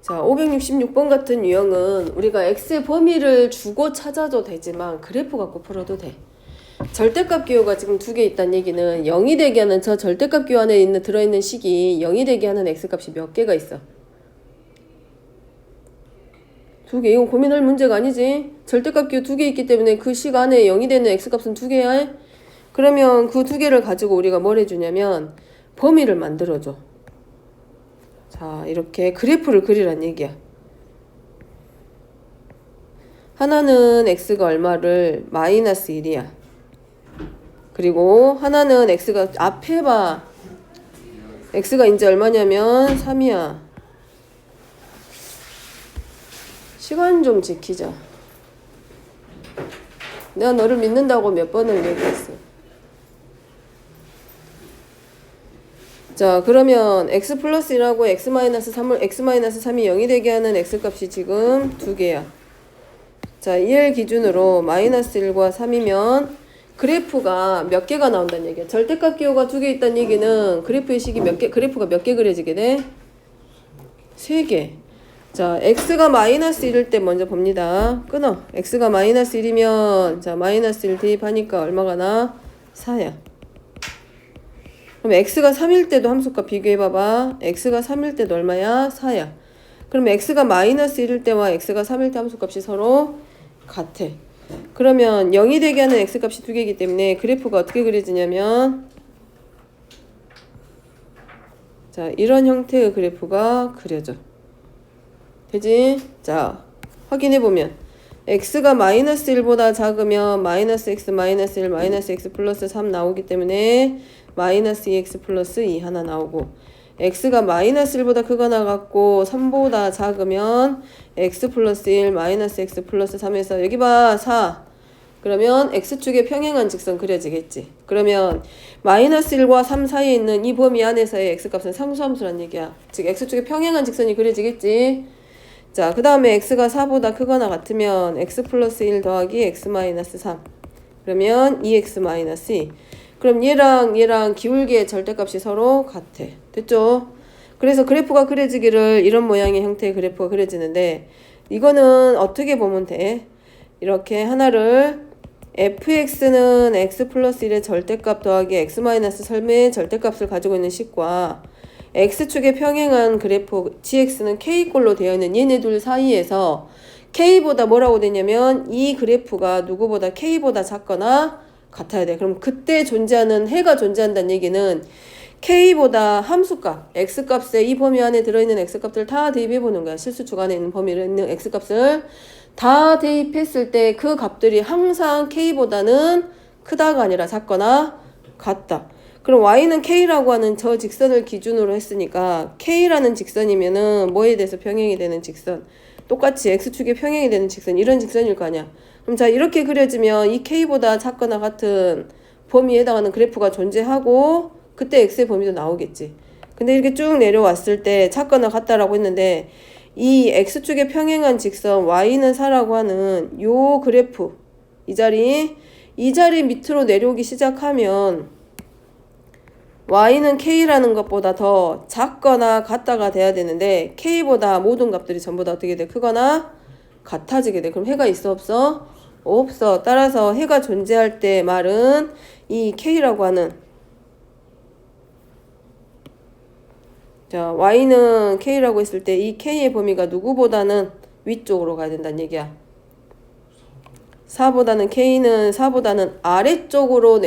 자, 566번 같은 유형은 우리가 x의 범위를 주고 찾아도 되지만 그래프 갖고 풀어도 돼. 절대값 기호가 지금 두 개 있다는 얘기는 0이 되게 하는 저 절대값 기호 안에 들어있는 식이 0이 되게 하는 x값이 몇 개가 있어? 두 개. 이건 고민할 문제가 아니지. 절대값 기호 두 개 있기 때문에 그 식 안에 0이 되는 x값은 두 개야. 그러면 그 두 개를 가지고 우리가 뭘 해주냐면 범위를 만들어줘. 자, 이렇게 그래프를 그리란 얘기야. 하나는 x가 얼마를 마이너스 1이야. 그리고 하나는 x가 앞에 봐. x가 이제 얼마냐면 3이야. 시간 좀 지키자. 내가 너를 믿는다고 몇 번을 얘기했어. 자, 그러면 x 플러스 1하고 x 마이너스 3이 0이 되게 하는 x값이 지금 두 개야. 자, 1 기준으로 마이너스 1과 3이면 그래프가 몇 개가 나온다는 얘기야. 절대값 기호가 두 개 있다는 얘기는 그래프의 식이 그래프가 몇 개 그려지게 돼? 세 개. 자, x가 마이너스 1일 때 먼저 봅니다. 끊어. x가 마이너스 1이면 자, 마이너스 1 대입하니까 얼마가 나? 4야. 그럼 x가 3일 때도 함수값 비교해봐봐. x가 3일 때도 얼마야? 4야. 그럼 x가 마이너스 1일 때와 x가 3일 때 함수값이 서로 같아. 그러면 0이 되게 하는 x값이 두 개이기 때문에 그래프가 어떻게 그려지냐면 자, 이런 형태의 그래프가 그려져. 되지? 자, 확인해보면 x가 마이너스 1보다 작으면 마이너스 x 마이너스 1 마이너스 x 플러스 3 나오기 때문에 마이너스 2x 플러스 2 하나 나오고 x가 마이너스 1보다 크거나 같고 3보다 작으면 x 플러스 1 마이너스 x 플러스 3에서 여기 봐 4. 그러면 x축의 평행한 직선 그려지겠지. 그러면 마이너스 1과 3 사이에 있는 이 범위 안에서의 x값은 상수함수란 얘기야. 즉 x축의 평행한 직선이 그려지겠지. 자, 그 다음에 x가 4보다 크거나 같으면 x 플러스 1 더하기 x 마이너스 3. 그러면 2x 마이너스 2. 그럼 얘랑 기울기의 절대값이 서로 같아. 됐죠? 그래서 그래프가 그려지기를 이런 모양의 형태의 그래프가 그려지는데 이거는 어떻게 보면 돼? 이렇게 하나를 fx는 x 플러스 1의 절대값 더하기 x 마이너스 3의 절대값을 가지고 있는 식과 x축의 평행한 그래프 gx는 k꼴로 되어 있는 얘네 둘 사이에서 k보다 뭐라고 되냐면 이 그래프가 누구보다 k보다 작거나 같아야 돼. 그럼 그때 존재하는 해가 존재한다는 얘기는 k보다 함수값 x값에 이 범위 안에 들어있는 x값들 다 대입해보는 거야. 실수축 안에 있는 범위에 있는 x값을 다 대입했을 때 그 값들이 항상 k보다는 크다가 아니라 작거나 같다. 그럼 y는 k라고 하는 저 직선을 기준으로 했으니까 k라는 직선이면은 뭐에 대해서 평행이 되는 직선? 똑같이 x축에 평행이 되는 직선, 이런 직선일 거 아니야. 그럼 자, 이렇게 그려지면 이 k보다 작거나 같은 범위에 해당하는 그래프가 존재하고 그때 x의 범위도 나오겠지. 근데 이렇게 쭉 내려왔을 때 작거나 같다라고 했는데 이 x축에 평행한 직선 y는 4라고 하는 요 그래프 이 자리 밑으로 내려오기 시작하면 y는 k라는 것보다 더 작거나 같다가 돼야 되는데 k보다 모든 값들이 전부 다 어떻게 돼? 크거나 같아지게 돼. 그럼 해가 있어 없어? 없어. 따라서 해가 존재할 때 말은 이 k라고 하는 자, y는 k라고 했을 때 이 k의 범위가 누구보다는 위쪽으로 가야 된다는 얘기야. 4보다는 아래쪽으로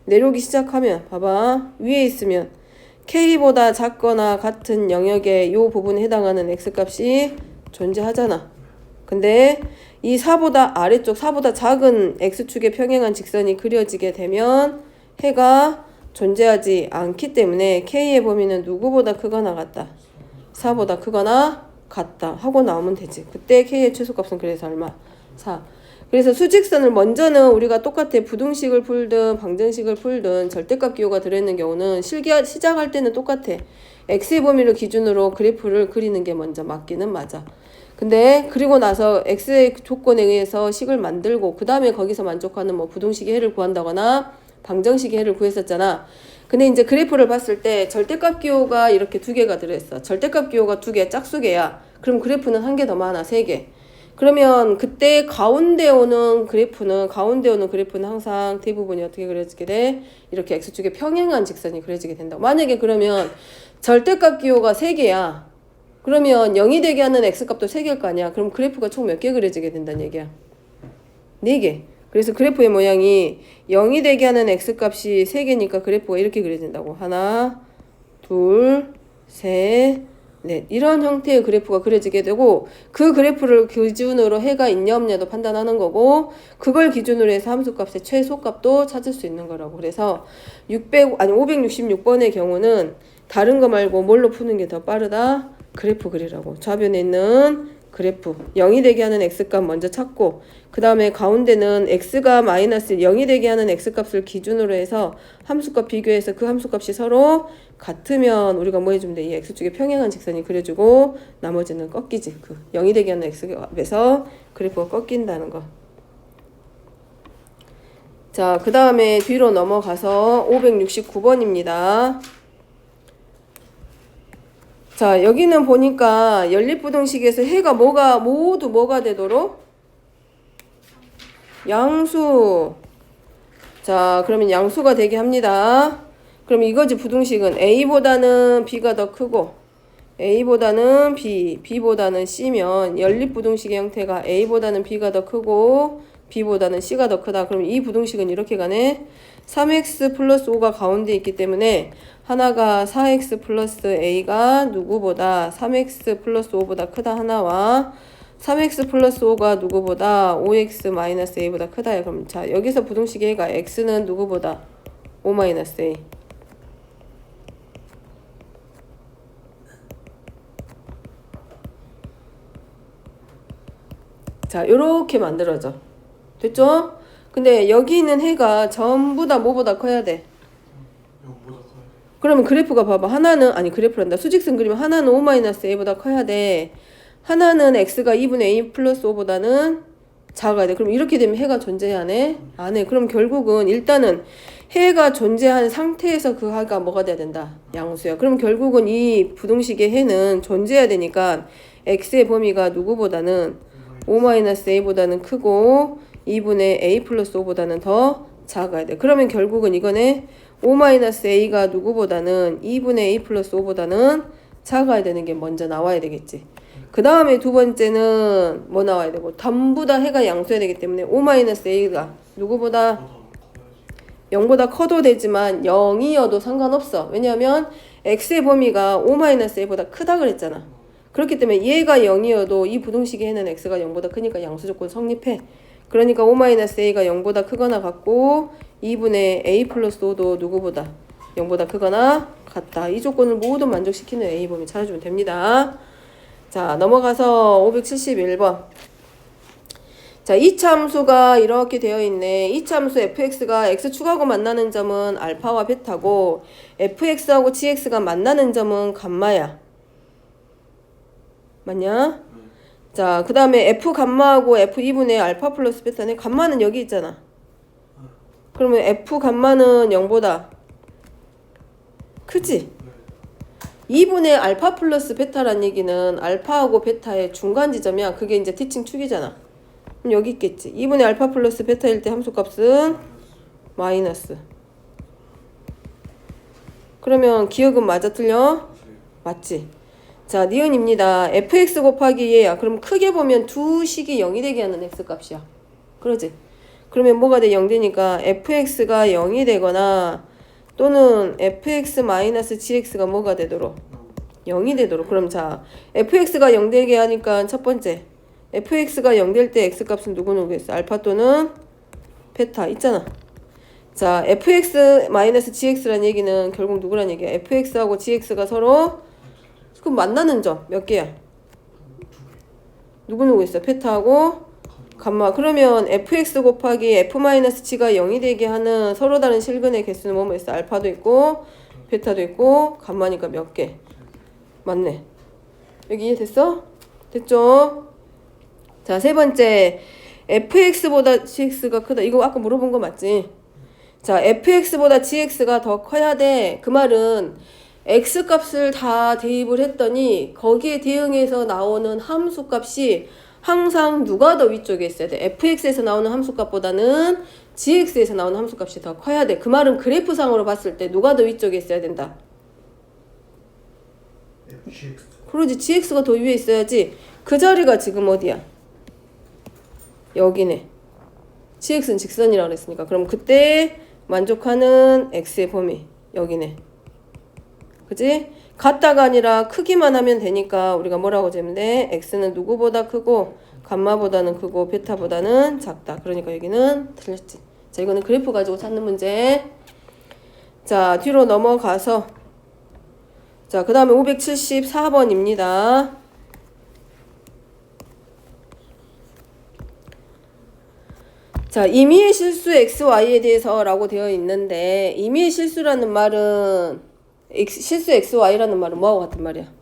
내려오기 시작하면 봐봐. 위에 있으면 k보다 작거나 같은 영역의 요 부분에 해당하는 x값이 존재하잖아. 근데 이 4보다 아래쪽 4보다 작은 x축의 평행한 직선이 그려지게 되면 해가 존재하지 않기 때문에 k의 범위는 누구보다 크거나 같다. 4보다 크거나 같다 하고 나오면 되지. 그때 k의 최소값은 그래서 얼마? 4. 그래서 수직선을 먼저는 우리가 똑같아. 부등식을 풀든 방정식을 풀든 절대값 기호가 들어있는 경우는 시작할 때는 똑같아. x의 범위를 기준으로 그래프를 그리는 게 먼저 맞기는 맞아. 근데 그리고 나서 x의 조건에 의해서 식을 만들고 그 다음에 거기서 만족하는 뭐 부등식의 해를 구한다거나 방정식의 해를 구했었잖아. 근데 이제 그래프를 봤을 때 절대값 기호가 이렇게 두 개가 들어있어. 절대값 기호가 두 개, 짝수개야. 그럼 그래프는 한 개 더 많아, 세 개. 그러면 그때 가운데 오는 그래프는 항상 대부분이 어떻게 그려지게 돼? 이렇게 x축의 평행한 직선이 그려지게 된다. 만약에 그러면 절대값 기호가 3개야. 그러면 0이 되게 하는 x값도 3개일 거 아니야. 그럼 그래프가 총 몇 개 그려지게 된다는 얘기야? 4개. 그래서 그래프의 모양이 0이 되게 하는 x값이 3개니까 그래프가 이렇게 그려진다고. 하나, 둘, 셋, 넷. 이런 형태의 그래프가 그려지게 되고 그 그래프를 기준으로 해가 있냐 없냐도 판단하는 거고 그걸 기준으로 해서 함수값의 최소값도 찾을 수 있는 거라고. 그래서 566번의 경우는 다른 거 말고 뭘로 푸는 게 더 빠르다? 그래프 그리라고. 좌변에 있는 그래프 0이 되게 하는 x값 먼저 찾고 그 다음에 가운데는 x가 마이너스 0이 되게 하는 x값을 기준으로 해서 함수값 비교해서 그 함수값이 서로 같으면 우리가 뭐 해주면 돼? 이 x축의 평행한 직선이 그려주고 나머지는 꺾이지. 그 0이 되게 하는 x값에서 그래프가 꺾인다는 거. 자, 그 다음에 뒤로 넘어가서 569번입니다. 자, 여기는 보니까 연립부등식에서 해가 모두 뭐가 되도록? 양수. 자, 그러면 양수가 되게 합니다. 그럼 이거지 부등식은 a보다는 b가 더 크고 a보다는 b, b보다는 c면 연립부등식의 형태가 a보다는 b가 더 크고 b보다는 c가 더 크다. 그럼 이 부등식은 이렇게 가네. 3x 플러스 5가 가운데 있기 때문에 하나가 4x 플러스 a가 누구보다 3x 플러스 5보다 크다 하나와 3x 플러스 5가 누구보다 5x 마이너스 a보다 크다. 그럼 자, 여기서 부등식의 해가 x는 누구보다 5 마이너스 a. 자, 요렇게 만들어져. 됐죠? 근데 여기 있는 해가 전부 다 뭐보다 커야 돼? 그러면 그래프가 봐봐. 하나는 그래프란다. 수직선 그리면 하나는 5-a보다 커야 돼. 하나는 x가 2분의 a 플러스 5보다는 작아야 돼. 그럼 이렇게 되면 해가 존재해야 하네? 안 해. 그럼 결국은 일단은 해가 존재한 상태에서 그 해가 뭐가 돼야 된다? 양수야. 그럼 결국은 이 부등식의 해는 존재해야 되니까 x의 범위가 누구보다는 5-a보다는 크고 2분의 a 플러스 5보다는 더 작아야 돼. 그러면 결국은 이거네 5-a가 누구보다는 2분의 a 플러스 5보다는 작아야 되는 게 먼저 나와야 되겠지. 그 다음에 두 번째는 뭐 나와야 되고 전부 다 해가 양수해야 되기 때문에 5-a가 누구보다 0보다 커도 되지만 0이어도 상관없어. 왜냐하면 x의 범위가 5-a보다 크다 그랬잖아. 그렇기 때문에 얘가 0이어도 이 부등식의 해는 x가 0보다 크니까 양수 조건 성립해. 그러니까 5-a가 0보다 크거나 같고 2분의 a 플러스 5도 누구보다 0보다 크거나 같다. 이 조건을 모두 만족시키는 a 범위 찾아주면 됩니다. 자, 넘어가서 571번. 자, 2차 함수가 이렇게 되어 있네. 2차 함수 fx가 x축하고 만나는 점은 알파와 베타고 fx하고 gx가 만나는 점은 감마야. 맞냐? 자, 그 다음에 f 감마하고 f 2분의 알파 플러스 베타네. 감마는 여기 있잖아. 그러면 f 감마는 0보다 크지? 2분의 알파 플러스 베타란 얘기는 알파하고 베타의 중간 지점이야. 그게 이제 대칭축이잖아. 그럼 여기 있겠지. 2분의 알파 플러스 베타일 때 함수값은 마이너스. 그러면 기억은 맞아 틀려? 맞지? 자, 니은입니다. fx 곱하기 얘야. 그럼 크게 보면 두 식이 0이 되게 하는 x값이야. 그러지? 그러면 뭐가 돼? 0 되니까 fx가 0이 되거나 또는 fx-gx가 뭐가 되도록? 0이 되도록. 그럼 자, fx가 0 되게 하니까 첫 번째 fx가 0 될 때 x값은 누구겠어? 알파 또는 베타 있잖아. 자, fx-gx란 얘기는 결국 누구란 얘기야? fx하고 gx가 서로 그럼 만나는 점 몇 개야? 누구 있어? 베타하고 감마. 그러면 fx 곱하기 f-g가 0이 되게 하는 서로 다른 실근의 개수는 뭐뭐 있어? 알파도 있고 베타도 있고 감마니까 몇 개? 맞네. 여기 이해됐어? 됐죠? 자, 세 번째 fx보다 gx가 크다. 이거 아까 물어본 거 맞지? 자, fx보다 gx가 더 커야 돼. 그 말은 x 값을 다 대입을 했더니 거기에 대응해서 나오는 함수 값이 항상 누가 더 위쪽에 있어야 돼? fx에서 나오는 함수 값보다는 gx에서 나오는 함수 값이 더 커야 돼. 그 말은 그래프상으로 봤을 때 누가 더 위쪽에 있어야 된다? GX. 그러지, gx가 더 위에 있어야지. 그 자리가 지금 어디야? 여기네. gx는 직선이라고 그랬으니까. 그럼 그때 만족하는 x의 범위 여기네. 그지? 같다가 아니라 크기만 하면 되니까 우리가 뭐라고 재면 돼? x는 누구보다 크고 감마보다는 크고 베타보다는 작다. 그러니까 여기는 틀렸지. 자, 이거는 그래프 가지고 찾는 문제. 자, 뒤로 넘어가서 자, 그 다음에 574번입니다. 자, 임의의 실수 xy에 대해서 라고 되어 있는데 임의의 실수라는 말은 실수 xy라는 말은 뭐하고 같은 말이야?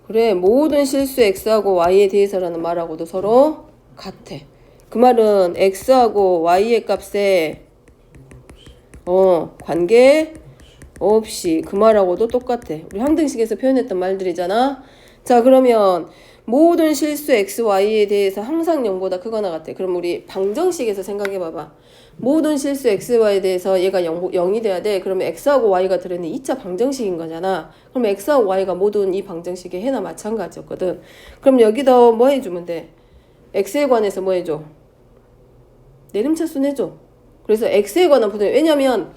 그래, 모든 실수 x하고 y에 대해서라는 말하고도 서로 같아. 그 말은 x하고 y의 값에 관계 없이 그 말하고도 똑같아. 우리 항등식에서 표현했던 말들이잖아. 자, 그러면 모든 실수 x, y에 대해서 항상 0보다 크거나 같아. 그럼 우리 방정식에서 생각해봐봐. 모든 실수 x, y에 대해서 얘가 0이 돼야 돼. 그러면 x하고 y가 들어있는 2차 방정식인 거잖아. 그럼 x하고 y가 모든 이 방정식의 해나 마찬가지였거든. 그럼 여기다 뭐 해주면 돼? x에 관해서 뭐 해줘? 내림차수 내줘. 그래서 x에 관한 부분, 왜냐면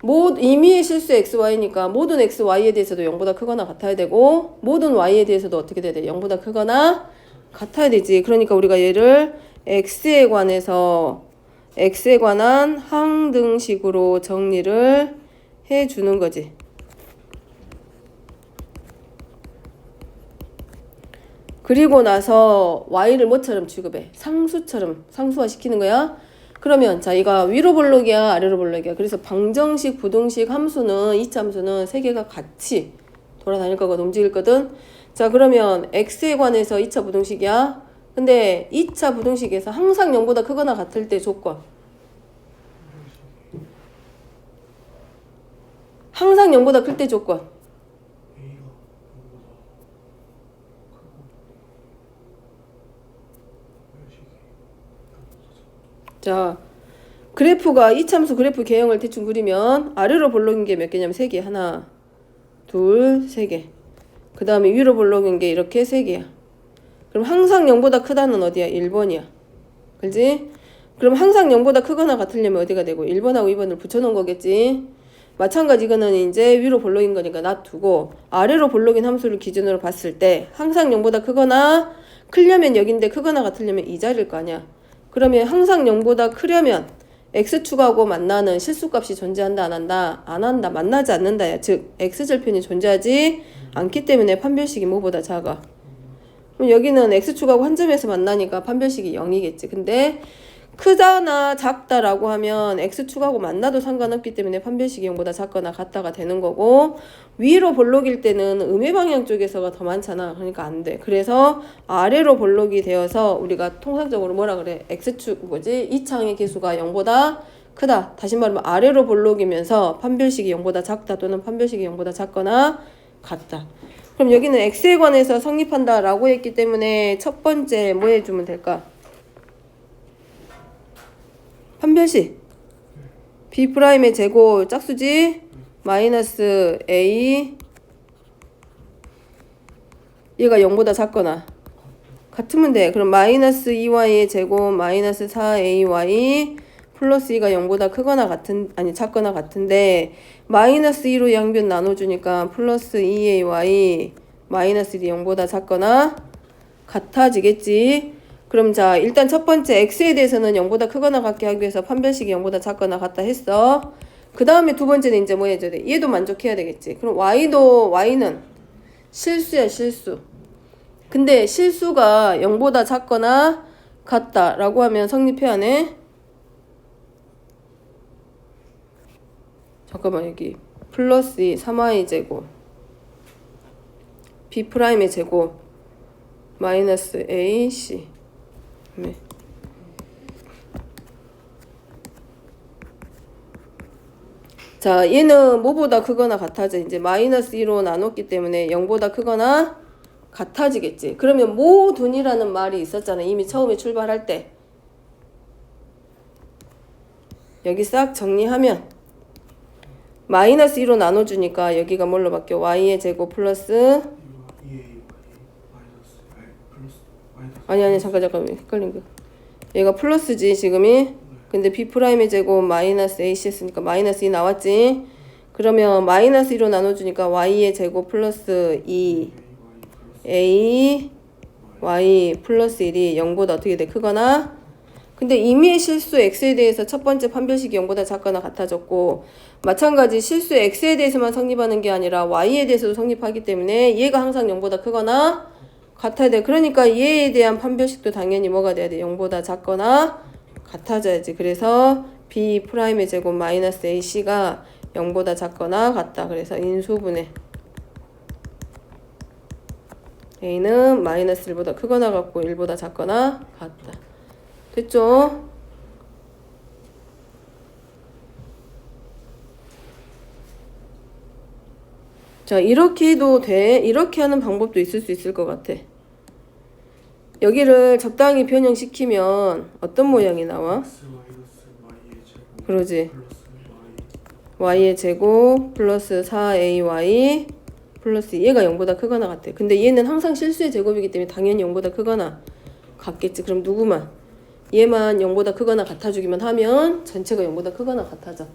임의의 실수 x, y니까 모든 x, y에 대해서도 0보다 크거나 같아야 되고 모든 y에 대해서도 어떻게 돼야 돼? 0보다 크거나 같아야 되지. 그러니까 우리가 얘를 x에 관한 항등식으로 정리를 해주는 거지. 그리고 나서 y를 뭐처럼 취급해? 상수처럼 상수화 시키는 거야. 그러면 자, 이거 위로 볼록이야 아래로 볼록이야. 그래서 방정식, 부등식 함수는 2차 함수는 세 개가 같이 돌아다닐 거거든, 움직일 거든. 자, 그러면 x에 관해서 2차 부등식이야. 근데 2차 부등식에서 항상 0보다 크거나 같을 때 조건. 항상 0보다 클 때 조건. 자, 그래프가 이참수 그래프 개형을 대충 그리면 아래로 볼록인 게 몇 개냐면 3개. 하나, 둘, 3개. 그 다음에 위로 볼록인 게 이렇게 3개야. 그럼 항상 0보다 크다는 어디야? 1번이야. 그지? 그럼 항상 0보다 크거나 같으려면 어디가 되고 1번하고 2번을 붙여놓은 거겠지. 마찬가지 이거는 이제 위로 볼록인 거니까 놔두고 아래로 볼록인 함수를 기준으로 봤을 때 항상 0보다 크거나 크려면 여긴데 크거나 같으려면 이 자리일 거 아니야. 그러면 항상 0보다 크려면 x축하고 만나는 실수값이 존재한다 안 한다? 안 한다. 만나지 않는다. 즉 x절편이 존재하지 않기 때문에 판별식이 뭐보다 작아. 그럼 여기는 x축하고 한 점에서 만나니까 판별식이 0이겠지. 근데 크다나 작다라고 하면 x축하고 만나도 상관없기 때문에 판별식이 0보다 작거나 같다가 되는 거고 위로 볼록일 때는 음의 방향 쪽에서가 더 많잖아. 그러니까 안 돼. 그래서 아래로 볼록이 되어서 우리가 통상적으로 뭐라 그래? x축 뭐지? 이 창의 개수가 0보다 크다. 다시 말하면 아래로 볼록이면서 판별식이 0보다 작다 또는 판별식이 0보다 작거나 같다. 그럼 여기는 x에 관해서 성립한다 라고 했기 때문에 첫 번째 뭐 해주면 될까? 판별식 b'의 제곱 짝수지 마이너스 a 얘가 0보다 작거나 같으면 돼. 그럼 마이너스 2y의 제곱 마이너스 4ay 플러스 2가 0보다 크거나 작거나 같은데 마이너스 2로 양변 나눠주니까 플러스 2ay 마이너스 1이 0보다 작거나 같아지겠지. 그럼 자, 일단 첫 번째 x에 대해서는 0보다 크거나 같게 하기 위해서 판별식이 0보다 작거나 같다 했어. 그 다음에 두 번째는 이제 뭐 해줘야 돼? 얘도 만족해야 되겠지. 그럼 y는 실수야, 실수. 근데 실수가 0보다 작거나 같다라고 하면 성립해야 하네. 잠깐만, 여기 플러스 2 3y 제곱 b'의 제곱 마이너스 ac 자, 얘는 뭐보다 크거나 같아져. 이제 마이너스 2로 나눴기 때문에 0보다 크거나 같아지겠지. 그러면 모둔이라는 말이 있었잖아. 이미 처음에 출발할 때. 여기 싹 정리하면 마이너스 2로 나눠주니까 여기가 뭘로 바뀌어? y의 제곱 플러스 아니 잠깐 헷갈린 거. 얘가 플러스지 지금이. 근데 b'의 제곱 마이너스 ac 했으니까 마이너스 2 나왔지. 그러면 마이너스 2로 나눠주니까 y의 제곱 플러스 2a y 플러스 1이 0보다 어떻게 돼? 크거나. 근데 이미의 실수 x에 대해서 첫 번째 판별식이 0보다 작거나 같아졌고, 마찬가지 실수 x에 대해서만 성립하는 게 아니라 y에 대해서도 성립하기 때문에 얘가 항상 0보다 크거나 같아야 돼. 그러니까 얘에 대한 판별식도 당연히 뭐가 돼야 돼? 0보다 작거나 같아져야지. 그래서 b'의 제곱 마이너스 ac가 0보다 작거나 같다. 그래서 인수분해 a는 마이너스 1보다 크거나 같고 1보다 작거나 같다. 됐죠? 자, 이렇게 해도 돼. 이렇게 하는 방법도 있을 수 있을 것 같아. 여기를 적당히 변형시키면 어떤 모양이 나와? 그러지. y의 제곱 플러스 4ay 플러스 얘가 0보다 크거나 같아. 근데 얘는 항상 실수의 제곱이기 때문에 당연히 0보다 크거나 같겠지. 그럼 누구만? 얘만 0보다 크거나 같아주기만 하면 전체가 0보다 크거나 같아져.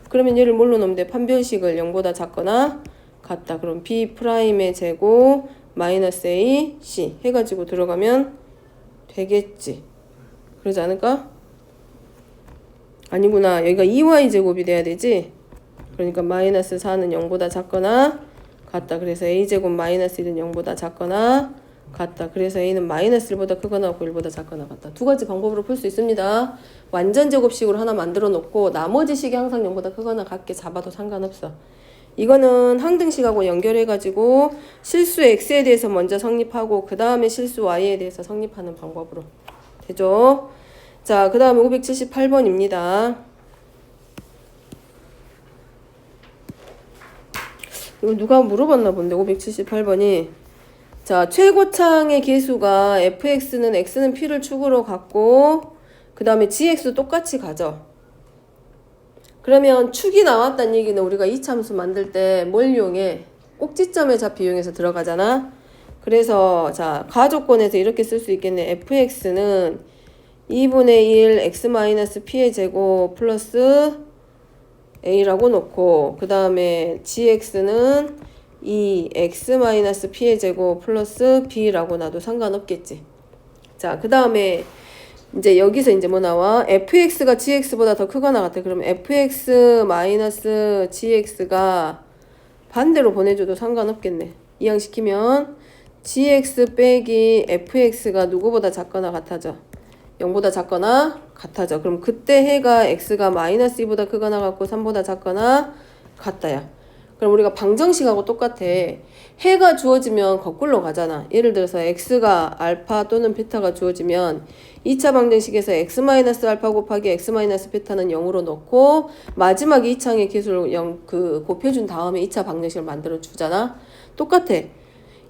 그러면 얘를 뭘로 넣으면 돼? 판별식을 0보다 작거나 같다. 그럼 b'의 제곱 마이너스 a c 해가지고 들어가면 되겠지. 그러지 않을까? 아니구나. 여기가 2y 제곱이 돼야 되지. 그러니까 마이너스 4는 0보다 작거나 같다. 그래서 a 제곱 마이너스 1은 0보다 작거나 같다. 그래서 a는 마이너스 1보다 크거나 같고 1보다 작거나 같다. 두 가지 방법으로 풀 수 있습니다. 완전 제곱식으로 하나 만들어 놓고 나머지 식이 항상 0보다 크거나 같게 잡아도 상관없어. 이거는 항등식하고 연결해가지고 실수 x에 대해서 먼저 성립하고 그 다음에 실수 y에 대해서 성립하는 방법으로 되죠. 자, 그 다음에 578번입니다. 이거 누가 물어봤나 본데 578번이. 자, 최고창의 계수가 fx는 x는 p를 축으로 갖고 그 다음에 gx 똑같이 가죠. 그러면 축이 나왔다는 얘기는 우리가 이차함수 만들 때 뭘 이용해? 꼭지점의 좌표 이용해서 들어가잖아. 그래서 자, 가조건에서 이렇게 쓸 수 있겠네. fx는 2분의 1 x-p의 제곱 플러스 a라고 놓고 그 다음에 gx는 2 x-p의 제곱 플러스 b라고 놔도 상관없겠지. 자, 그 다음에 이제 여기서 이제 뭐 나와? fx가 gx보다 더 크거나 같아. 그러면 fx 마이너스 gx가 반대로 보내줘도 상관없겠네. 이항시키면 gx 빼기 fx가 누구보다 작거나 같아져? 0보다 작거나 같아져. 그럼 그때 해가 x가 마이너스 2보다 크거나 같고 3보다 작거나 같다야. 그럼 우리가 방정식하고 똑같아. 해가 주어지면 거꾸로 가잖아. 예를 들어서 x가 알파 또는 베타가 주어지면 2차 방정식에서 x-알파 곱하기 x-베타는 0으로 넣고 마지막 2차항의 계수를 0 곱해준 다음에 2차 방정식을 만들어 주잖아. 똑같아.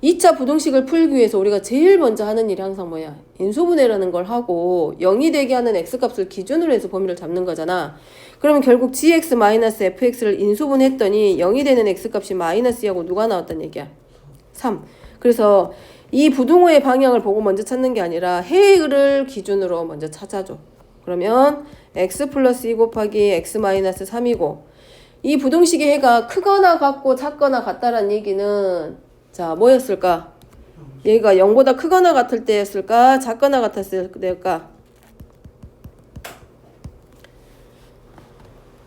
2차 부등식을 풀기 위해서 우리가 제일 먼저 하는 일이 항상 뭐야? 인수분해라는 걸 하고 0이 되게 하는 x값을 기준으로 해서 범위를 잡는 거잖아. 그러면 결국 gx-fx를 인수분해했더니 0이 되는 x값이 마이너스 2하고 누가 나왔단 얘기야? 3. 그래서 이 부등호의 방향을 보고 먼저 찾는 게 아니라 해를 기준으로 먼저 찾아줘. 그러면 x 플러스 2 곱하기 x 마이너스 3이고 이 부등식의 해가 크거나 같고 작거나 같다란 얘기는 자, 뭐였을까? 얘가 0보다 크거나 같을 때였을까? 작거나 같았을 때일까?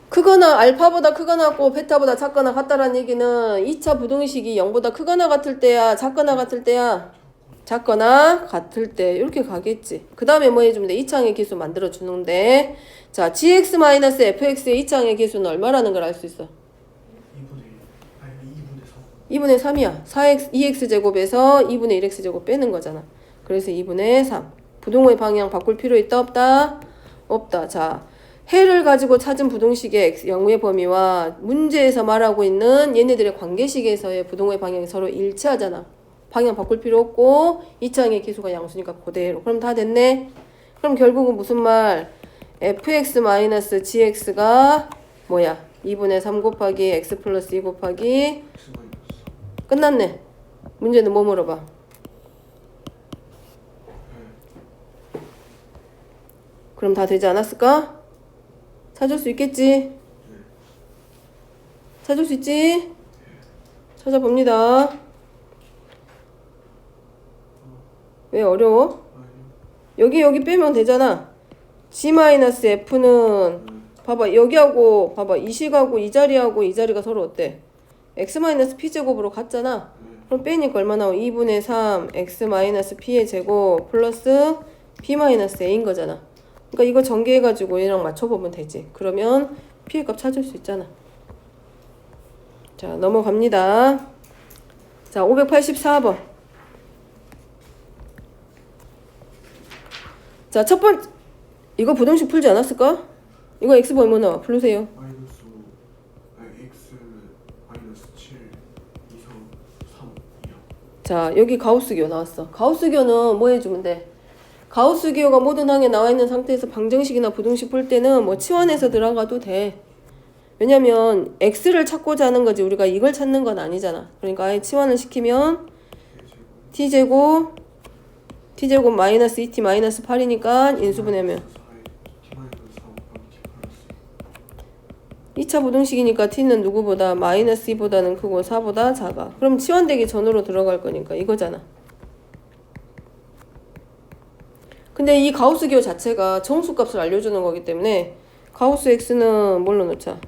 크거나 알파보다 크거나 같고 베타보다 작거나 같다라는 얘기는 2차 부등식이 0보다 크거나 같을 때야? 작거나 같을 때야? 작거나 같을 때 이렇게 가겠지. 그 다음에 뭐 해주면 돼? 2차항의 계수 만들어주는데 자, gx-fx의 2차항의 계수는 얼마라는 걸 알 수 있어? 2분의 3이야. 4x, 2x제곱에서 2분의 1x제곱 빼는 거잖아. 그래서 2분의 3. 부등호의 방향 바꿀 필요 있다 없다? 없다. 자, 해를 가지고 찾은 부동식의 영의 범위와 문제에서 말하고 있는 얘네들의 관계식에서의 부동의 방향이 서로 일치하잖아. 방향 바꿀 필요 없고 2차항의 기수가 양수니까 그대로. 그럼 다 됐네. 그럼 결국은 무슨 말? fx-gx가 뭐야? 2분의 3 곱하기 x 플러스 2 곱하기 끝났네. 문제는 뭐 물어봐? 그럼 다 되지 않았을까? 찾을 수 있겠지? 찾을 수 있지? 찾아봅니다. 왜 어려워? 여기 빼면 되잖아. g-f는 봐봐 여기하고 봐봐 이 식하고 이 자리하고 이 자리가 서로 어때? x-p제곱으로 같잖아. 그럼 빼니까 얼마 나와? 2분의 3 x-p의 제곱 플러스 b-a인 거잖아. 그러니까 이거 전개해가지고 얘랑 맞춰보면 되지. 그러면 p의 값 찾을 수 있잖아. 자 넘어갑니다. 자 584번. 자 첫 번째 이거 부동식 풀지 않았을까? 이거 x 얼마 나와? 부르세요. 마이너스 5, x 마이너스 7, 2, 3, 2요. 자 여기 가우스 기호 나왔어. 가우스 기호는 뭐 해주면 돼? 가우스 기호가 모든 항에 나와 있는 상태에서 방정식이나 부동식 풀 때는 뭐 치환해서 들어가도 돼. 왜냐면 x를 찾고자 하는 거지 우리가 이걸 찾는 건 아니잖아. 그러니까 아예 치환을 시키면 t제곱 마이너스 2t 마이너스 8이니까 인수분해면 2차 부동식이니까 t는 누구보다 마이너스 2보다는 크고 4보다 작아. 그럼 치환되기 전으로 들어갈 거니까 이거잖아. 근데 이 가우스 기호 자체가 정수값을 알려주는 거기 때문에 가우스 x는 뭘로 넣자?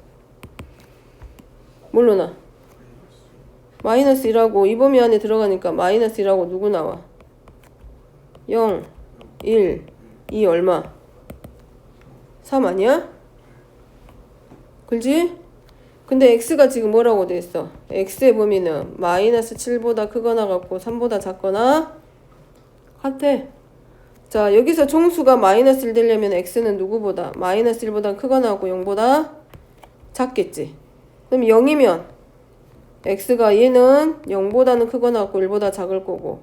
뭘로 놔? 마이너스 1하고 이 범위 안에 들어가니까 마이너스 1하고 누구 나와? 0, 1, 2 얼마? 3 아니야? 그지? 근데 x가 지금 뭐라고 돼 있어? x의 범위는 마이너스 7보다 크거나 같고 3보다 작거나 같아. 자 여기서 정수가 마이너스 1 되려면 x는 누구보다? 마이너스 1보다 크거나 같고 0보다 작겠지. 그럼 0이면 x가 얘는 0보다는 크거나 같고 1보다 작을 거고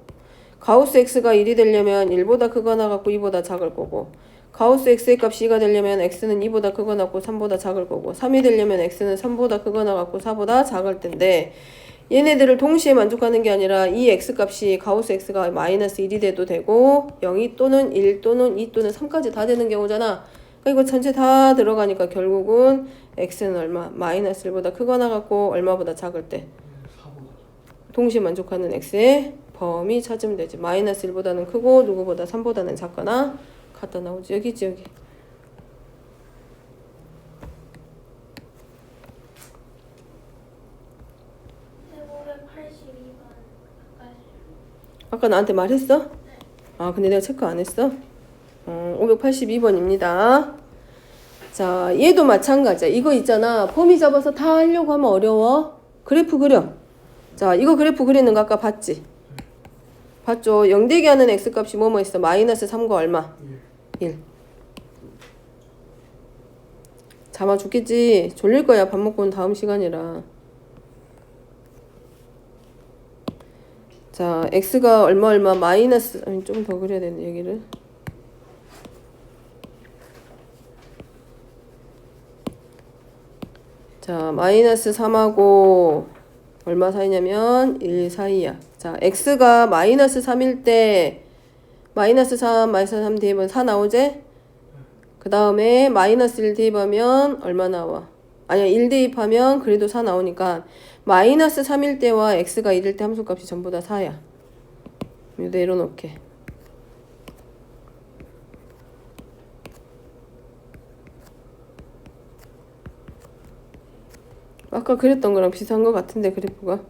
가우스 x가 1이 되려면 1보다 크거나 같고 2보다 작을 거고 가우스 x의 값 c가 되려면 x는 2보다 크거나 같고 3보다 작을 거고 3이 되려면 x는 3보다 크거나 같고 4보다 작을 텐데 얘네들을 동시에 만족하는 게 아니라 이 x값이 가우스 x가 마이너스 1이 돼도 되고 0이 또는 1 또는 2 또는 3까지 다 되는 경우잖아. 그러니까 이거 전체 다 들어가니까 결국은 x는 얼마? 마이너스 1보다 크거나 같고 얼마보다 작을 때? 4보다. 동시에 만족하는 x의 범위 찾으면 되지. 마이너스 1보다는 크고 누구보다 3보다는 작거나 갖다 나오지. 여기지 여기. 아까 나한테 말했어? 아 근데 내가 체크 안 했어? 582번입니다. 자 얘도 마찬가지야. 이거 있잖아. 범위 잡아서 다 하려고 하면 어려워. 그래프 그려. 자 이거 그래프 그리는 거 아까 봤지? 봤죠? 0대기 하는 x값이 뭐뭐 있어? 마이너스 3과 얼마? 1. 잠아 죽겠지? 졸릴 거야. 밥 먹고는 다음 시간이라. 자 x가 얼마 마이너스 좀 더 그려야 되는데 여기를 자 마이너스 3하고 얼마 사이냐면 1 사이야. 자 x가 마이너스 3일 때 마이너스 3 대입하면 4 나오지? 그 다음에 마이너스 1 대입하면 얼마 나와? 아니야 1 대입하면 그래도 4 나오니까 마이너스 3일 때와 x가 1일 때 함수값이 전부 다 4야. 내려놓게. 아까 그랬던 거랑 비슷한 거 같은데 그래프가.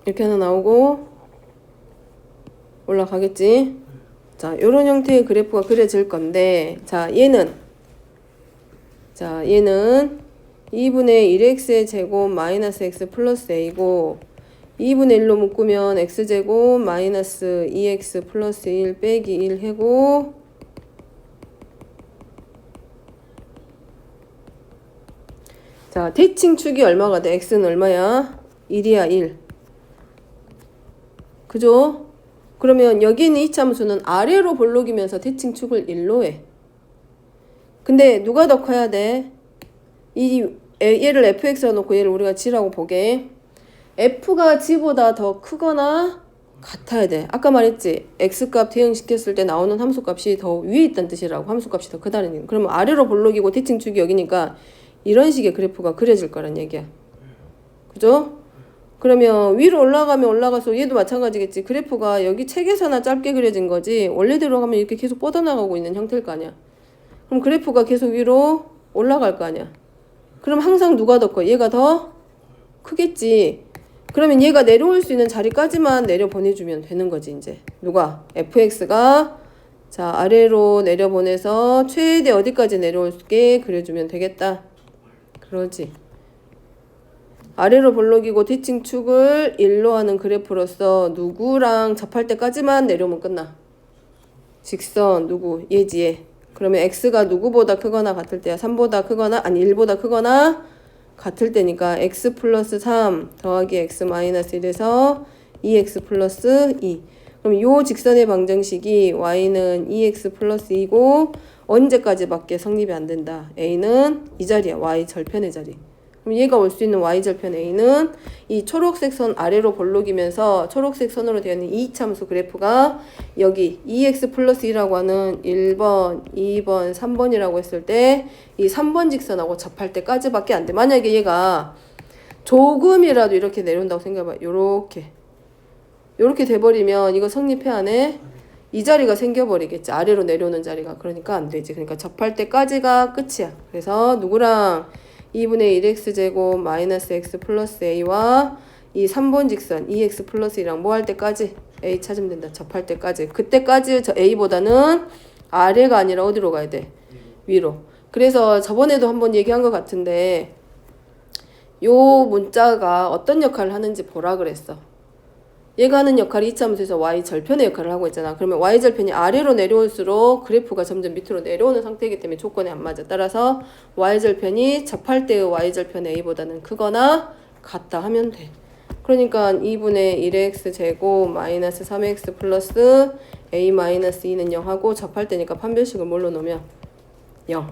이렇게 하나 나오고 올라가겠지. 자, 요런 형태의 그래프가 그려질 건데, 자, 얘는 2분의 1x의 제곱 마이너스 x 플러스 a고, 2분의 1로 묶으면 x제곱 마이너스 2x 플러스 1 빼기 1 해고 자 대칭축이 얼마가 돼? x는 얼마야? 1이야 1 그죠? 그러면 여기 있는 이차함수는 아래로 볼록이면서 대칭축을 1로 해. 근데 누가 더 커야 돼? 얘를 fx로 놓고 얘를 우리가 g라고 보게. f가 g보다 더 크거나 같아야 돼. 아까 말했지. x값 대응시켰을 때 나오는 함수값이 더 위에 있다는 뜻이라고. 함수값이 더 크다는 얘기. 그러면 아래로 볼록이고 대칭축이 여기니까 이런 식의 그래프가 그려질 거란 얘기야. 그죠? 그러면 위로 올라가면 올라갈수록 얘도 마찬가지겠지. 그래프가 여기 책에서나 짧게 그려진 거지 원래대로 가면 이렇게 계속 뻗어나가고 있는 형태일 거 아니야. 그럼 그래프가 계속 위로 올라갈 거 아니야. 그럼 항상 누가 더 커? 얘가 더 크겠지. 그러면 얘가 내려올 수 있는 자리까지만 내려보내주면 되는 거지 이제. 누가? fx가 자 아래로 내려보내서 최대 어디까지 내려올게 그려주면 되겠다. 그러지. 아래로 볼록이고 대칭축을 1로 하는 그래프로서 누구랑 접할 때까지만 내려오면 끝나. 직선 누구? 얘지 얘. 그러면 x가 누구보다 크거나 같을 때야. 3보다 크거나 아니 1보다 크거나 같을 때니까 x 플러스 3 더하기 x 마이너스 1에서 2x 플러스 2. 그럼 요 직선의 방정식이 y는 2x 플러스 2고 언제까지밖에 성립이 안 된다. a는 이 자리야. y 절편의 자리. 그럼 얘가 올 수 있는 y절편 a는 이 초록색 선 아래로 볼록이면서 초록색 선으로 되어 있는 이차함수 그래프가 여기 2x 플러스 2라고 하는 1번, 2번, 3번이라고 했을 때 이 3번 직선하고 접할 때까지밖에 안 돼. 만약에 얘가 조금이라도 이렇게 내려온다고 생각해봐. 요렇게 돼버리면 이거 성립해 안 해? 이 자리가 생겨버리겠지. 아래로 내려오는 자리가. 그러니까 안 되지. 그러니까 접할 때까지가 끝이야. 그래서 누구랑 2분의 1x제곱 마이너스 x 플러스 a와 이 3번 직선 2x 플러스 2랑 뭐 할 때까지? a 찾으면 된다. 접할 때까지. 그때까지 저 a보다는 아래가 아니라 어디로 가야 돼? 위로. 그래서 저번에도 한번 얘기한 것 같은데 요 문자가 어떤 역할을 하는지 보라 그랬어. 얘가 하는 역할이 이차함수에서 y절편의 역할을 하고 있잖아. 그러면 y절편이 아래로 내려올수록 그래프가 점점 밑으로 내려오는 상태이기 때문에 조건이 안 맞아. 따라서 y절편이 접할 때의 y절편 a보다는 크거나 같다 하면 돼. 그러니까 2분의 1x 제곱 마이너스 3x 플러스 a 마이너스 2는 0하고 접할 때니까 판별식을 뭘로 놓으면 0.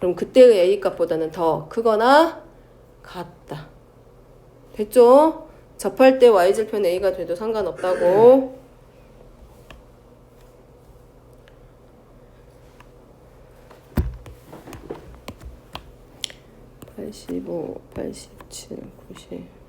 그럼 그때의 a 값보다는 더 크거나 같다. 됐죠? 접할 때 y절편 a가 돼도 상관없다고. = 85, 87, 90.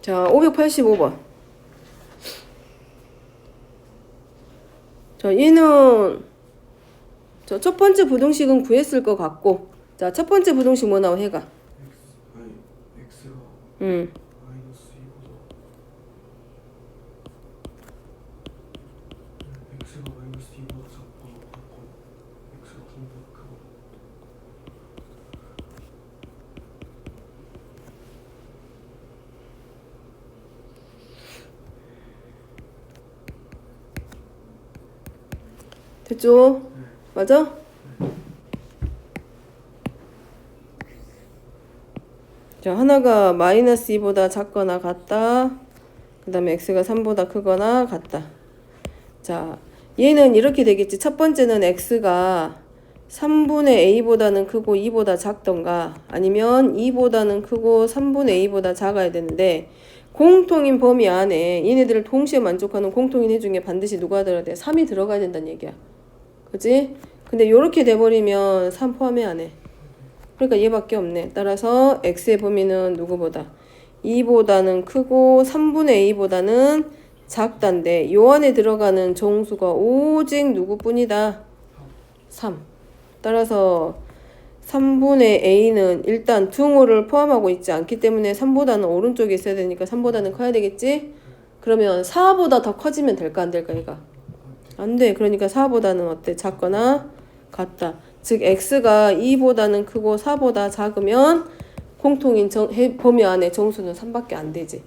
자, 585번. 자, 얘는 저 첫 번째 부등식은 구했을 것 같고, 자, 첫 번째 부등식 뭐 나와 해가? x가 마이너스 2보다 x가 마이너스 2보다 작거나 같고 x가 3보다 크거나 됐죠? 맞아? 자, 하나가 마이너스 2보다 작거나 같다. 그 다음에 x가 3보다 크거나 같다. 자, 얘는 이렇게 되겠지. 첫 번째는 x가 3분의 a보다는 크고 2보다 작던가 아니면 2보다는 크고 3분의 a보다 작아야 되는데 공통인 범위 안에 얘네들을 동시에 만족하는 공통인 해 중에 반드시 누가 들어야 돼? 3이 들어가야 된다는 얘기야. 그치? 근데 요렇게 돼버리면 3 포함해 안 해. 그러니까 얘밖에 없네. 따라서 x의 범위는 누구보다? 2보다는 크고 3분의 a보다는 작단데 요 안에 들어가는 정수가 오직 누구뿐이다? 3. 따라서 3분의 a는 일단 등호를 포함하고 있지 않기 때문에 3보다는 오른쪽에 있어야 되니까 3보다는 커야 되겠지? 그러면 4보다 더 커지면 될까 안 될까 얘가? 안 돼. 그러니까 4보다는 어때? 작거나 같다. 즉 x가 2보다는 크고 4보다 작으면 공통인 범위 안에 정수는 3밖에 안 되지.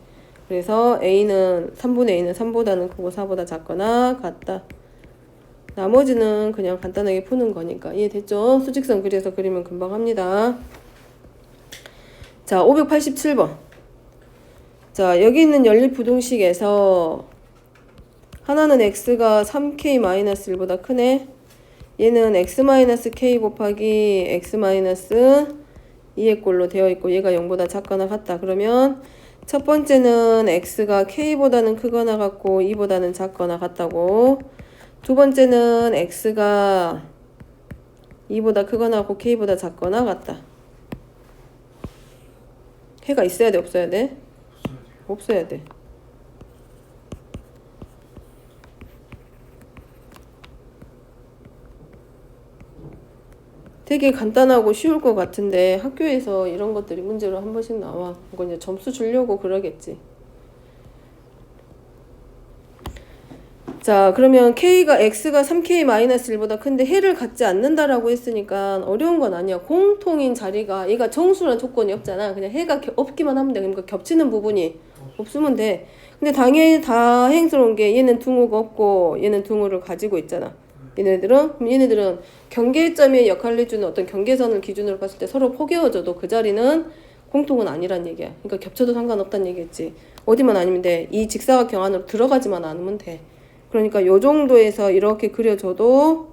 그래서 a는 3분의 a는 3보다는 크고 4보다 작거나 같다. 나머지는 그냥 간단하게 푸는 거니까 이해됐죠? 수직선 그려서 그리면 금방 합니다. 자, 587번. 자, 여기 있는 연립부등식에서 하나는 x가 3k-1보다 크네. 얘는 x-k 곱하기 x-2의 꼴로 되어 있고 얘가 0보다 작거나 같다. 그러면 첫 번째는 x가 k보다는 크거나 같고 2보다는 작거나 같다고. 두 번째는 x가 2보다 크거나 같고 k보다 작거나 같다. 해가 있어야 돼 없어야 돼? 없어야 돼. 되게 간단하고 쉬울 것 같은데 학교에서 이런 것들이 문제로 한 번씩 나와. 이거 이제 점수 주려고 그러겠지. 자, 그러면 x가 3k-1보다 큰데 해를 갖지 않는다라고 했으니까 어려운 건 아니야. 공통인 자리가 얘가 정수란 조건이 없잖아. 그냥 해가 없기만 하면 돼. 그러니까 겹치는 부분이 없으면 돼. 근데 당연히 다행스러운 게 얘는 등호가 없고 얘는 등호를 가지고 있잖아. 얘네들은 경계점의 역할을 해주는 어떤 경계선을 기준으로 봤을 때 서로 포개어져도 그 자리는 공통은 아니란 얘기야. 그러니까 겹쳐도 상관없다는 얘기겠지. 어디만 아니면 돼. 이 직사각형 안으로 들어가지만 않으면 돼. 그러니까 요 정도에서 이렇게 그려줘도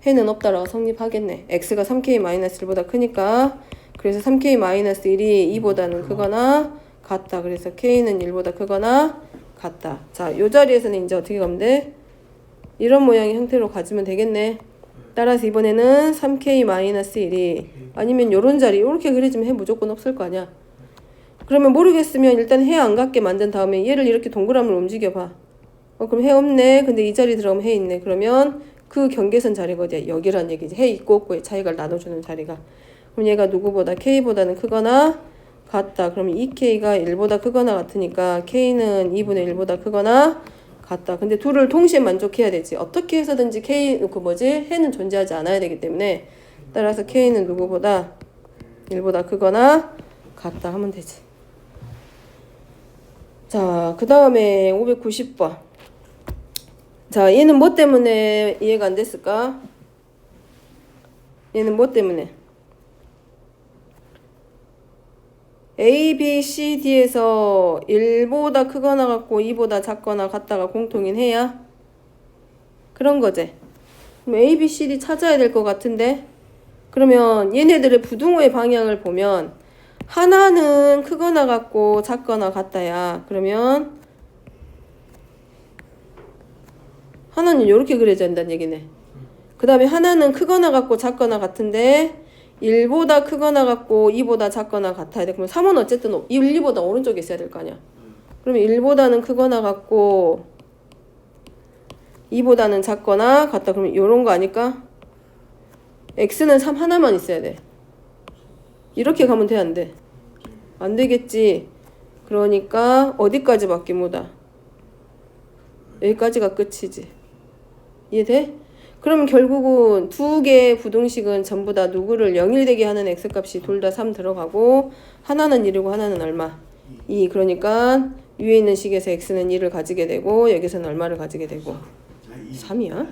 해는 없다라고 성립하겠네. x가 3k-1보다 크니까. 그래서 3k-1이 2보다는 크거나 같다. 그래서 k는 1보다 크거나 같다. 자, 요 자리에서는 이제 어떻게 가면 돼? 이런 모양의 형태로 가지면 되겠네. 따라서 이번에는 3k-1이 아니면 요런 자리 이렇게 그려주면 해 무조건 없을 거 아니야. 그러면 모르겠으면 일단 해 안 갖게 만든 다음에 얘를 이렇게 동그라미로 움직여봐. 그럼 해 없네. 근데 이 자리 들어가면 해 있네. 그러면 그 경계선 자리가 어디야? 여기란 얘기지. 해 있고 없고의 차이가 나눠주는 자리가. 그럼 얘가 누구보다 k보다는 크거나 같다. 그러면 2k가 1보다 크거나 같으니까 k는 2분의 1보다 크거나 같다. 근데 둘을 동시에 만족해야 되지. 어떻게 해서든지 해는 존재하지 않아야 되기 때문에 따라서 k는 누구보다 1보다 크거나 같다 하면 되지. 자, 그 다음에 590번. 자, 얘는 뭐 때문에 이해가 안 됐을까? 얘는 뭐 때문에? A, B, C, D에서 1보다 크거나 같고 2보다 작거나 같다가 공통인 해야? 그런 거지. 그럼 A, B, C, D 찾아야 될 것 같은데? 그러면 얘네들의 부등호의 방향을 보면 하나는 크거나 같고 작거나 같다야. 그러면 하나는 이렇게 그려져야 된다는 얘기네. 그 다음에 하나는 크거나 같고 작거나 같은데 1보다 크거나 같고 2보다 작거나 같아야 돼. 그럼 3은 어쨌든 1, 2보다 오른쪽에 있어야 될 거 아니야. 그러면 1보다는 크거나 같고 2보다는 작거나 같다. 그러면 이런 거 아닐까? x는 3 하나만 있어야 돼. 이렇게 가면 돼, 안 돼? 안 되겠지. 그러니까 어디까지밖에 못하? 여기까지가 끝이지. 이해돼? 그럼 결국은 두 개의 부등식은 전부 다 누구를 0일 되게 하는 x값이 둘 다 3 들어가고 하나는 1이고 하나는 얼마? 2. 그러니까 위에 있는 식에서 x는 2를 가지게 되고 여기서는 얼마를 가지게 되고 3이야.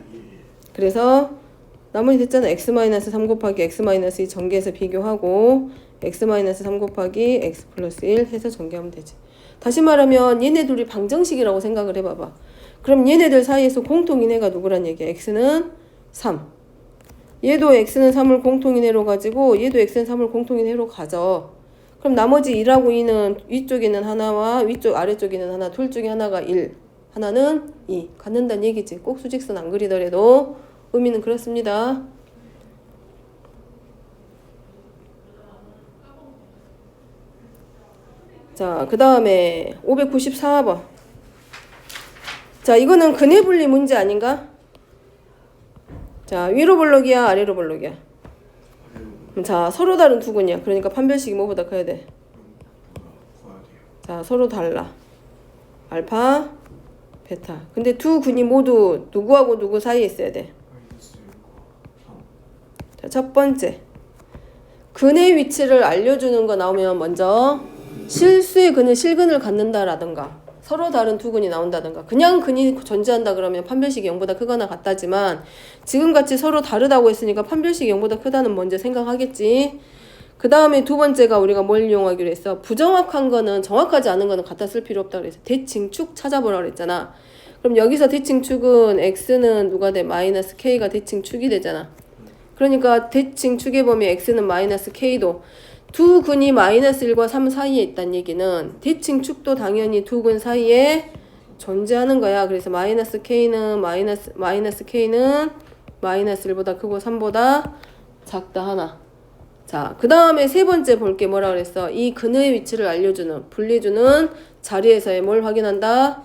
그래서 나머지 됐잖아. x-3 곱하기 x-2 전개해서 비교하고 x-3 곱하기 x 플러스 1 해서 전개하면 되지. 다시 말하면 얘네 둘이 방정식이라고 생각을 해봐봐. 그럼 얘네들 사이에서 공통인 애가 누구란 얘기야? x는 3. 얘도 x는 3을 공통인 애로 가지고 얘도 x는 3을 공통인 애로 가져. 그럼 나머지 1하고 2는 위쪽에 있는 하나와 위쪽 아래쪽에 있는 하나 둘 중에 하나가 1 하나는 2 갖는다는 얘기지. 꼭 수직선 안 그리더라도 의미는 그렇습니다. 자, 그 다음에 594번. 자, 이거는 근해분리 문제 아닌가? 자, 위로 볼록이야, 아래로 볼록이야? 자, 서로 다른 두 근이야. 그러니까 판별식이 뭐보다 커야 돼? 커야 돼요. 자, 서로 달라. 알파, 베타. 근데 두 근이 모두 누구하고 누구 사이에 있어야 돼? 마이너스 1과 3. 자, 첫 번째. 근의 위치를 알려주는 거 나오면 먼저 실수의 근은 실근을 갖는다라든가 서로 다른 두 근이 나온다든가 그냥 근이 존재한다 그러면 판별식이 0보다 크거나 같다지만 지금같이 서로 다르다고 했으니까 판별식이 0보다 크다는 먼저 생각하겠지. 그 다음에 두 번째가 우리가 뭘 이용하기로 했어? 부정확한 거는 정확하지 않은 거는 갖다 쓸 필요 없다 그랬어. 대칭축 찾아보라 그랬잖아. 그럼 여기서 대칭축은 x는 누가 돼? 마이너스 k가 대칭축이 되잖아. 그러니까 대칭축의 범위 x는 마이너스 k도 두 근이 마이너스 1과 3 사이에 있다는 얘기는 대칭축도 당연히 두 근 사이에 존재하는 거야. 그래서 마이너스 k는 마이너스 k는 마이너스 1보다 크고 3보다 작다 하나. 자, 그 다음에 세 번째 볼 게 뭐라 그랬어? 이 근의 위치를 알려주는 분리해주는 자리에서의 뭘 확인한다?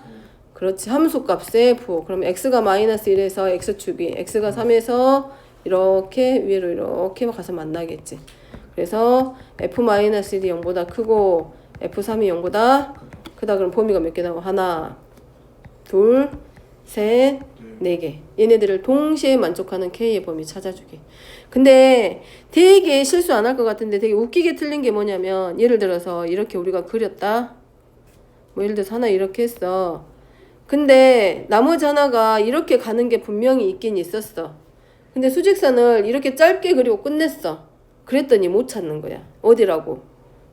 그렇지, 함수값의 부호. 그럼 x가 마이너스 1에서 x축이 x가 3에서 이렇게 위로 이렇게 가서 만나겠지. 그래서 f-1이 0보다 크고 f3이 0보다 크다. 그럼 범위가 몇 개 나와? 하나, 둘, 셋, 네 개. 얘네들을 동시에 만족하는 k의 범위 찾아주기. 근데 되게 실수 안 할 것 같은데 되게 웃기게 틀린 게 뭐냐면 예를 들어서 이렇게 우리가 그렸다. 뭐 예를 들어서 하나 이렇게 했어. 근데 나머지 하나가 이렇게 가는 게 분명히 있긴 있었어. 근데 수직선을 이렇게 짧게 그리고 끝냈어. 그랬더니 못 찾는 거야. 어디라고?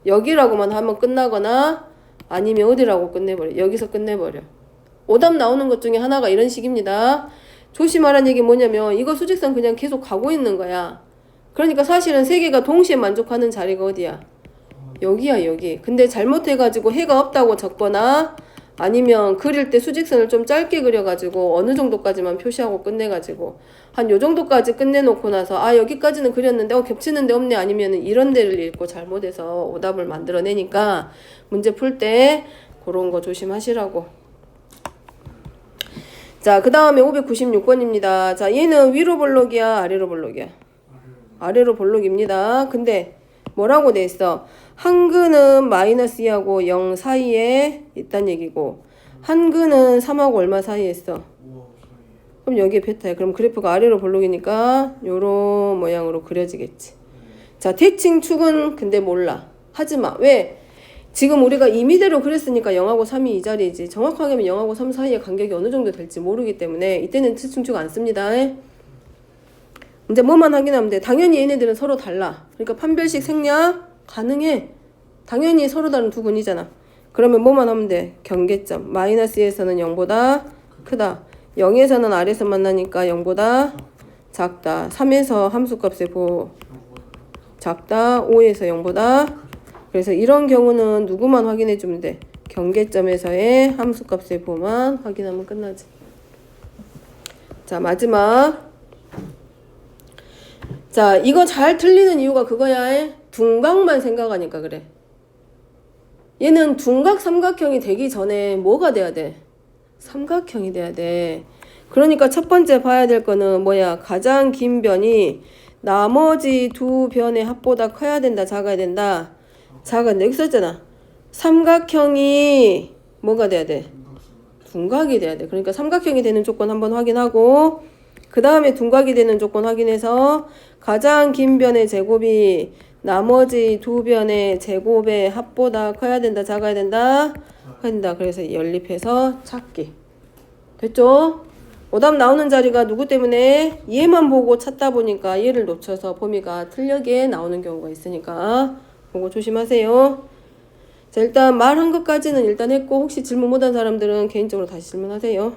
여기라고만 하면 끝나거나 아니면 어디라고 끝내버려. 여기서 끝내버려. 오답 나오는 것 중에 하나가 이런 식입니다. 조심하라는 얘기 뭐냐면 이거 수직선 그냥 계속 가고 있는 거야. 그러니까 사실은 세 개가 동시에 만족하는 자리가 어디야? 여기야 여기. 근데 잘못해가지고 해가 없다고 적거나 아니면 그릴 때 수직선을 좀 짧게 그려가지고 어느 정도까지만 표시하고 끝내가지고 한 요 정도까지 끝내놓고 나서 아 여기까지는 그렸는데 겹치는데 없네 아니면은 이런 데를 읽고 잘못해서 오답을 만들어내니까 문제 풀 때 그런 거 조심하시라고. 자, 그 다음에 596번입니다. 자, 얘는 위로 볼록이야 아래로 볼록이야? 아래로 볼록입니다. 근데 뭐라고 돼 있어? 한 근은 마이너스 2하고 0 사이에 있단 얘기고 한 근은 3하고 얼마 사이에 있어? 5하고 사이에. 그럼 여기에 베타야. 그럼 그래프가 아래로 볼록이니까 요런 모양으로 그려지겠지. 자, 대칭축은 근데 몰라. 하지마. 왜? 지금 우리가 임의대로 그랬으니까 0하고 3이 이 자리이지. 정확하게 하면 0하고 3 사이의 간격이 어느 정도 될지 모르기 때문에 이때는 대칭축 안 씁니다. 이제 뭐만 확인하면 돼. 당연히 얘네들은 서로 달라. 그러니까 판별식 생략 가능해. 당연히 서로 다른 두 근이잖아. 그러면 뭐만 하면 돼. 경계점. 마이너스에서는 0보다 크다. 0에서는 아래에서 만나니까 0보다 작다. 3에서 함수값의 부호 작다. 5에서 0보다. 그래서 이런 경우는 누구만 확인해 주면 돼. 경계점에서의 함수값의 부호만 확인하면 끝나지. 자, 마지막. 자, 이거 잘 틀리는 이유가 그거야. 둔각만 생각하니까 그래. 얘는 둔각 삼각형이 되기 전에 뭐가 돼야 돼? 삼각형이 돼야 돼. 그러니까 첫 번째 봐야 될 거는 뭐야? 가장 긴 변이 나머지 두 변의 합보다 커야 된다, 작아야 된다. 작아야 된다. 여기 썼잖아. 삼각형이 뭐가 돼야 돼? 둔각이 돼야 돼. 그러니까 삼각형이 되는 조건 한번 확인하고 그 다음에 둔각이 되는 조건 확인해서 가장 긴 변의 제곱이 나머지 두 변의 제곱의 합보다 커야 된다, 작아야 된다? 커야 된다. 그래서 연립해서 찾기. 됐죠? 오답 나오는 자리가 누구 때문에? 얘만 보고 찾다 보니까 얘를 놓쳐서 범위가 틀리게 나오는 경우가 있으니까 그거 조심하세요. 자, 일단 말한 것까지는 일단 했고 혹시 질문 못한 사람들은 개인적으로 다시 질문하세요.